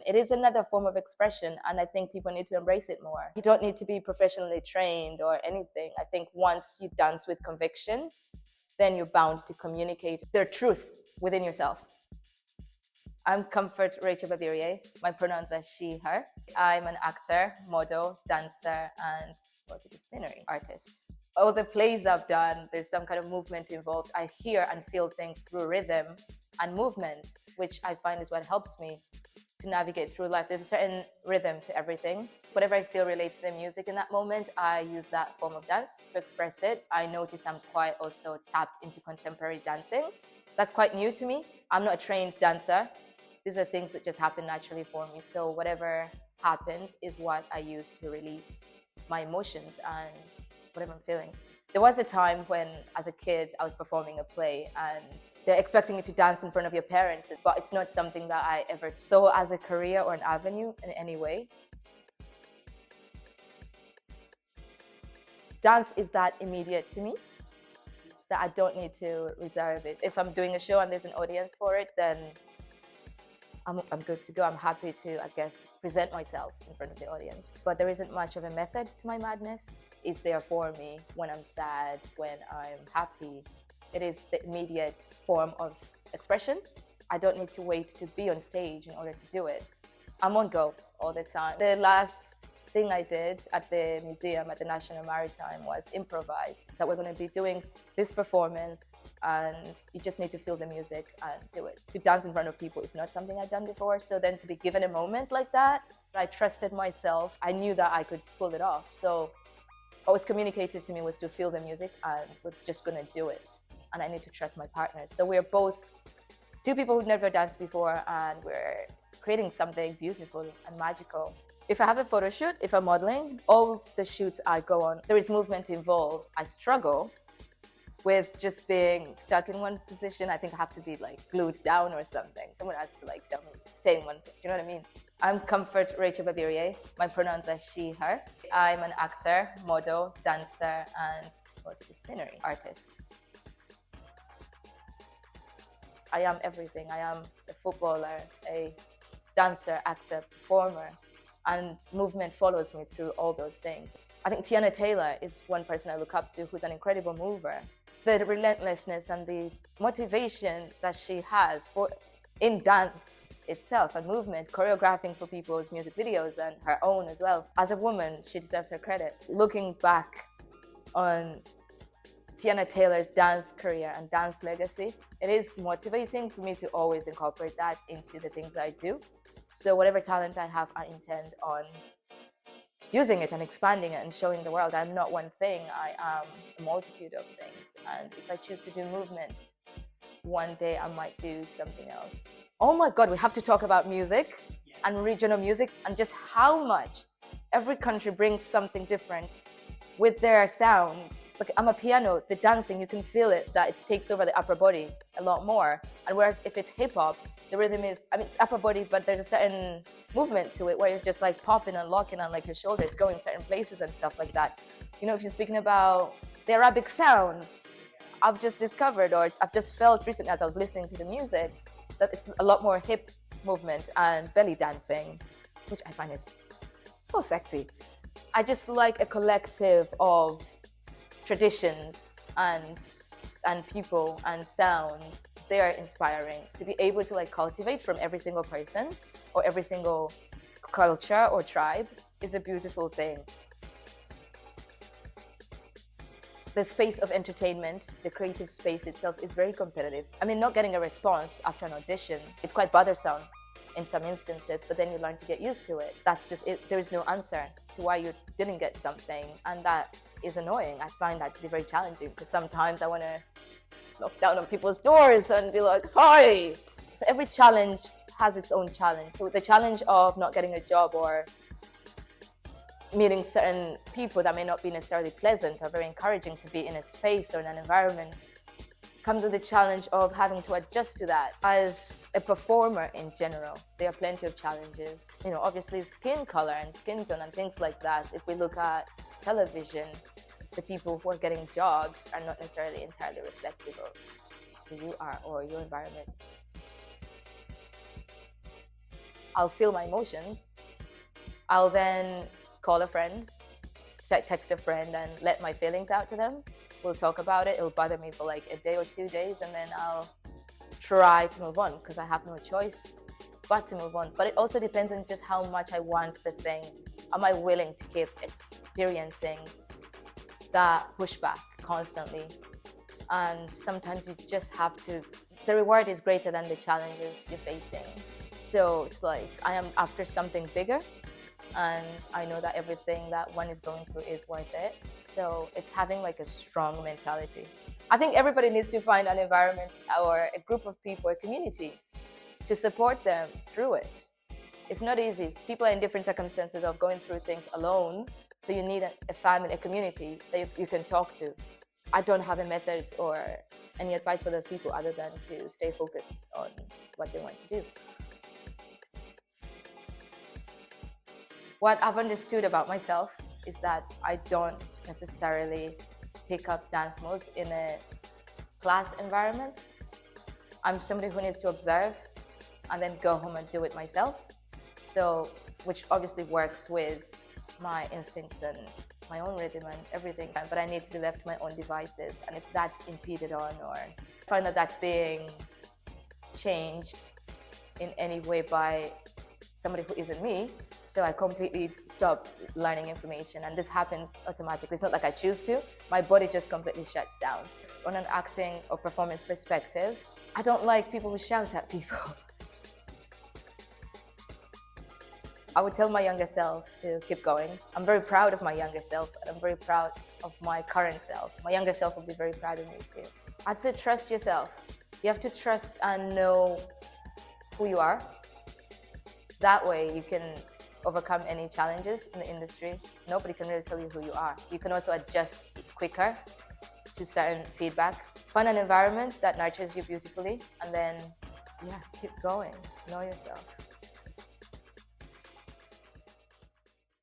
It is another form of expression, and I think people need to embrace it more. You don't need to be professionally trained or anything. I think once you dance with conviction, then you're bound to communicate the truth within yourself. I'm Comfort Rachel Babirier. My pronouns are she, her. I'm an actor, model, dancer, and multidisciplinary artist. All the plays I've done, there's some kind of movement involved. I hear and feel things through rhythm and movement, which I find is what helps me to navigate through life. There's a certain rhythm to everything. Whatever I feel relates to the music in that moment, I use that form of dance to express it. I notice I'm quite also tapped into contemporary dancing. That's quite new to me. I'm not a trained dancer. These are things that just happen naturally for me. So whatever happens is what I use to release my emotions and whatever I'm feeling. There was a time when, as a kid, I was performing a play and they're expecting you to dance in front of your parents, but it's not something that I ever saw as a career or an avenue in any way. Dance is that immediate to me that I don't need to reserve it. If I'm doing a show and there's an audience for it, then I'm good to go. I'm happy to, I guess, present myself in front of the audience. But there isn't much of a method to my madness. It's there for me when I'm sad, when I'm happy. It is the immediate form of expression. I don't need to wait to be on stage in order to do it. I'm on go all the time. The last thing I did at the museum at the National Maritime was improvised, that we're going to be doing this performance and you just need to feel the music and do it. To dance in front of people is not something I've done before, so then to be given a moment like that, I trusted myself. I knew that I could pull it off. So what was communicated to me was to feel the music and we're just going to do it. And I need to trust my partners. So we're both two people who've never danced before and we're creating something beautiful and magical. If I have a photo shoot, if I'm modeling, all the shoots I go on, there is movement involved. I struggle with just being stuck in one position. I think I have to be like glued down or something. Someone has to like tell me, stay in one thing. Do you know what I mean? I'm Comfort Rachel Babirier. My pronouns are she, her. I'm an actor, model, dancer, and multidisciplinary artist. I am everything. I am a footballer, a dancer, actor, performer, and movement follows me through all those things. I think Tiana Taylor is one person I look up to who's an incredible mover. The relentlessness and the motivation that she has in dance itself and movement, choreographing for people's music videos and her own as well. As a woman, she deserves her credit. Looking back on Tiana Taylor's dance career and dance legacy, it is motivating for me to always incorporate that into the things I do. So whatever talent I have, I intend on using it and expanding it and showing the world I'm not one thing, I am a multitude of things. And if I choose to do movement, one day I might do something else. Oh my God, we have to talk about music and regional music and just how much every country brings something different with their sound. Like I'm a piano, the dancing, you can feel it, that it takes over the upper body a lot more. And whereas if it's hip hop, the rhythm is, I mean, it's upper body, but there's a certain movement to it where you're just like popping and locking on like your shoulders, going certain places and stuff like that. You know, if you're speaking about the Arabic sound, I've just discovered, or I've just felt recently as I was listening to the music, that it's a lot more hip movement and belly dancing, which I find is so sexy. I just like a collective of traditions and people and sounds. They are inspiring. To be able to like cultivate from every single person or every single culture or tribe is a beautiful thing. The space of entertainment, the creative space itself is very competitive. I mean, not getting a response after an audition, it's quite bothersome in some instances, but then you learn to get used to it. That's just it. There is no answer to why you didn't get something, and that is annoying. I find that to be very challenging because sometimes I want to knock down on people's doors and be like, hi! So every challenge has its own challenge. So the challenge of not getting a job or meeting certain people that may not be necessarily pleasant or very encouraging to be in a space or in an environment comes with the challenge of having to adjust to that. As a performer in general, there are plenty of challenges. You know, obviously skin color and skin tone and things like that. If we look at television, the people who are getting jobs are not necessarily entirely reflective of who you are or your environment. I'll feel my emotions. I'll then call a friend, text a friend, and let my feelings out to them. We'll talk about it. It'll bother me for like a day or 2 days, and then I'll try to move on because I have no choice but to move on. But it also depends on just how much I want the thing. Am I willing to keep experiencing that pushback constantly? And sometimes you just have to, the reward is greater than the challenges you're facing. So it's like I am after something bigger, and I know that everything that one is going through is worth it. So it's having like a strong mentality. I think everybody needs to find an environment or a group of people, a community, to support them through it. It's not easy. People are in different circumstances of going through things alone. So you need a family, a community that you can talk to. I don't have a method or any advice for those people other than to stay focused on what they want to do. What I've understood about myself is that I don't necessarily pick up dance moves in a class environment. I'm somebody who needs to observe and then go home and do it myself. So, which obviously works with my instincts and my own rhythm and everything, but I need to be left to my own devices. And if that's impeded on or find that that's being changed in any way by somebody who isn't me, so I completely stop learning information, and this happens automatically. It's not like I choose to. My body just completely shuts down. On an acting or performance perspective, I don't like people who shout at people. I would tell my younger self to keep going. I'm very proud of my younger self, and I'm very proud of my current self. My younger self will be very proud of me too. I'd say trust yourself. You have to trust and know who you are. That way you can overcome any challenges in the industry. Nobody can really tell you who you are. You can also adjust quicker to certain feedback. Find an environment that nurtures you beautifully, and then, yeah, keep going. Know yourself.